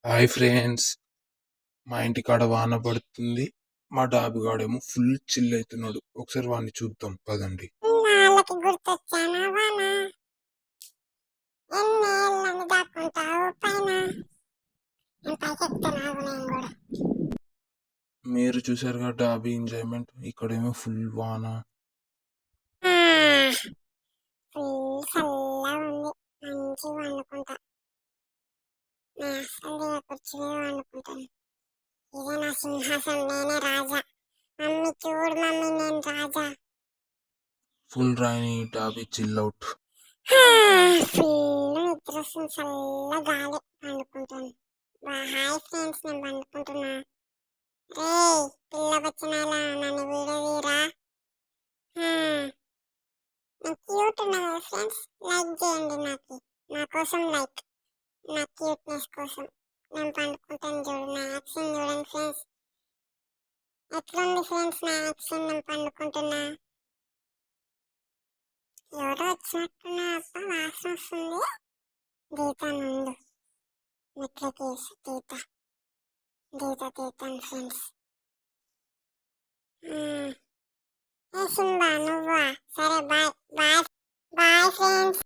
Hi friends, మా ఇంటికాడ వాన పడుతుంది. మా డాబిగాడేమో ఫుల్ చిల్ అవుతున్నాడు. ఒకసారి వాడిని చూద్దాం పదండి. వాళ్ళకి గుర్తొచ్చానా వాన ఎన్నేళ్ళని దాక్కుంటావు పైన నేను పైకి ఎక్కుతున్నాను నేను కూడా మీరు చూసారుగా డాబీ ఎంజాయ్మెంట్. ఇక్కడేమో ఫుల్ వాన. ఫుల్ చల్లగా ఉంది. మంచిగా వండుకుంటా. నేను అసలు కుర్చీ మీద వండుకుంటాను. ఇదే నా సింహాసనం, నేనే రాజా. మమ్మీ చూడు మమ్మీ, నేను రాజా. ఫుల్ రైనీ, డాబీ చిల్ అవుట్. ఫుల్ నిద్ర వస్తుంది, చల్ల గాలి. వండుకుంటాను. హాయ్ ఫ్రెండ్స్, నేను వండుకుంటున్నా. రే పిల్ల వచ్చినాలా, నన్ను వీడదీరా. నేను క్యూట్ ఉన్నా కదా ఫ్రెండ్స్, లైక్ చేయండి. నా కోసం లైక్, నా క్యూట్నెస్ కోసం. నేను పండుకుంటాను చూడు, నా యాక్షన్ చూడండి ఫ్రెండ్స్. ఎట్లుంది ఫ్రెండ్స్ నా యాక్షన్? నేను పండుకుంటున్నా. ఎవరో వచ్చినట్టున్నా అప్ప, వాసన వస్తుంది. దీతాను ముందు, మెట్లకేసి తీతాను ఫ్రెండ్స్. ఏ సింబా నువ్వా? సరే బాయ్ బాయ్ బాయ్ ఫ్రెండ్స్.